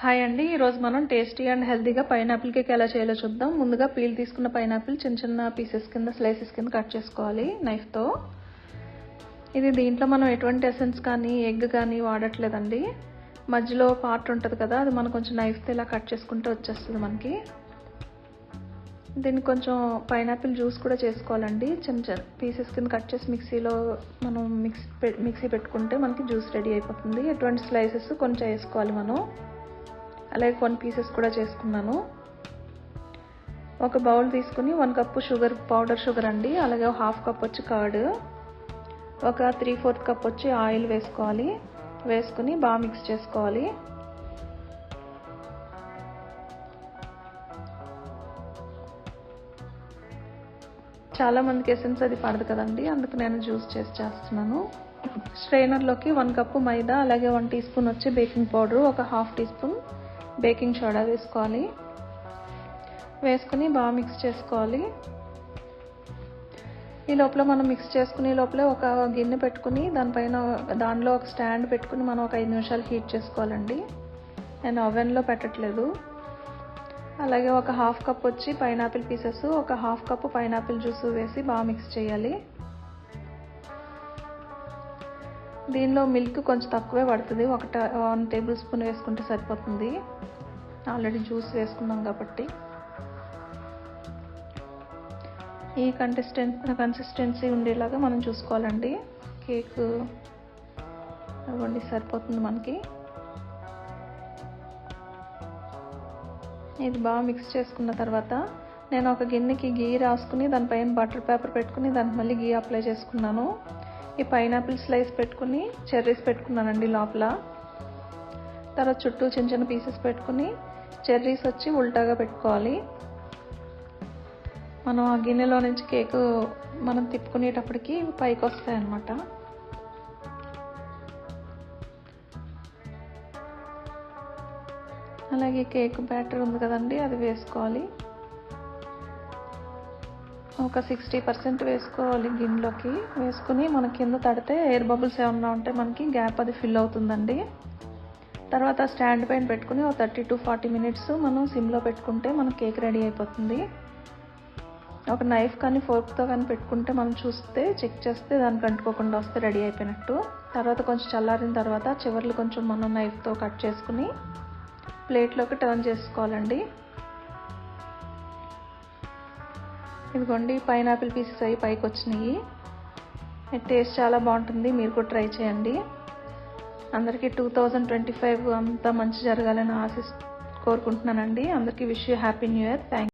Hi అండి, ఈరోజు మనం టేస్టీ అండ్ హెల్తీగా పైనాపిల్ కేక్ ఎలా చేయాలో చూద్దాం. ముందుగా పీల్ తీసుకున్న పైనాపిల్ చిన్న చిన్న పీసెస్ కింద స్లైసెస్ కింద కట్ చేసుకోవాలి నైఫ్తో. దీంట్లో మనం ఎటువంటి ఎసెన్స్ కానీ ఎగ్ కానీ వాడట్లేదండి. మధ్యలో పార్ట్ ఉంటుంది కదా, అది మనం కొంచెం నైఫ్తో ఇలా కట్ చేసుకుంటే వచ్చేస్తుంది మనకి. దీన్ని కొంచెం పైనాపిల్ జ్యూస్ కూడా చేసుకోవాలండి. చిన్న చిన్న పీసెస్ కింద కట్ చేసి మిక్సీలో మనం మిక్సీ పెట్టుకుంటే మనకి జ్యూస్ రెడీ అయిపోతుంది. ఎటువంటి స్లైసెస్ కొంచెం వేసుకోవాలి మనం. అలాగే కొన్ని పీసెస్ కూడా చేసుకున్నాను. ఒక బౌల్ తీసుకుని 1 కప్పు షుగర్, పౌడర్ షుగర్ అండి. అలాగే 1/2 కప్ వచ్చి కర్డ్, ఒక 3/4 కప్ వచ్చి ఆయిల్ వేసుకోవాలి. వేసుకుని బాగా మిక్స్ చేసుకోవాలి. చాలా మందికి ఎసెన్స్ అది పడదు కదండి, అందుకు నేను జ్యూస్ చేస్తున్నాను. స్ట్రైనర్లోకి 1 కప్పు మైదా, అలాగే 1 టీ స్పూన్ వచ్చి బేకింగ్ పౌడర్, ఒక 1/2 టీ స్పూన్ బేకింగ్ సోడా వేసుకోవాలి. వేసుకుని బాగా మిక్స్ చేసుకోవాలి. ఈ లోపల మనం మిక్స్ చేసుకునే లోపల ఒక గిన్నె పెట్టుకుని దానిలో ఒక స్టాండ్ పెట్టుకుని మనం ఒక 5 నిమిషాలు హీట్ చేసుకోవాలండి. నేను ఓవెన్లో పెట్టట్లేదు. అలాగే ఒక 1/2 కప్ వచ్చి పైనాపిల్ పీసెస్, ఒక 1/2 కప్పు పైనాపిల్ జ్యూస్ వేసి బాగా మిక్స్ చేయాలి. దీనిలో మిల్క్ కొంచెం తక్కువే పడుతుంది, 1 టేబుల్ స్పూన్ వేసుకుంటే సరిపోతుంది. ఆల్రెడీ జ్యూస్ వేసుకున్నాం కాబట్టి. ఈ కన్సిస్టెన్సీ ఉండేలాగా మనం చూసుకోవాలండి. కేక్ అవ్వండి, సరిపోతుంది మనకి. ఇది బాగా మిక్స్ చేసుకున్న తర్వాత నేను ఒక గిన్నెకి గీ రాసుకుని దానిపైన బటర్ పేపర్ పెట్టుకుని దానికి మళ్ళీ గీ అప్లై చేసుకున్నాను. ఈ పైనాపిల్ స్లైస్ పెట్టుకుని చెర్రీస్ పెట్టుకున్నానండి లోపల. తర్వాత చుట్టూ చిన్న చిన్న పీసెస్ పెట్టుకుని చెర్రీస్ వచ్చి ఉల్టాగా పెట్టుకోవాలి. మనం ఆ గిన్నెలో నుంచి కేక్ మనం తిప్పుకునేటప్పటికి పైకి వస్తాయి అన్నమాట. అలాగే కేక్ బ్యాటర్ ఉంది కదండి, అది వేసుకోవాలి. ఒక 60% వేసుకోవాలి గిన్నెలోకి. వేసుకుని మన కింద తడితే ఎయిర్ బబుల్స్ ఏమన్నా ఉంటే మనకి గ్యాప్ అది ఫిల్ అవుతుందండి. తర్వాత స్టాండ్ పైన పెట్టుకుని ఒక 30 to 40 మినిట్స్ మనం సిమ్లో పెట్టుకుంటే మన కేక్ రెడీ అయిపోతుంది. ఒక నైఫ్ కానీ ఫోర్క్తో కానీ పెట్టుకుంటే మనం చెక్ చేస్తే దానికి అంటుకోకుండా వస్తే రెడీ అయిపోయినట్టు. తర్వాత కొంచెం చల్లారిన తర్వాత చివర్లు కొంచెం మనం నైఫ్తో కట్ చేసుకుని ప్లేట్లోకి టర్న్ చేసుకోవాలండి. ఇదిగోండి, పైనాపిల్ పీసెస్ అవి పైకి వచ్చినాయి. టేస్ట్ చాలా బాగుంటుంది, మీరు కూడా ట్రై చేయండి. అందరికీ 2025 అంతా మంచి జరగాలని కోరుకుంటున్నానండి. అందరికీ wish you happy new year. Thank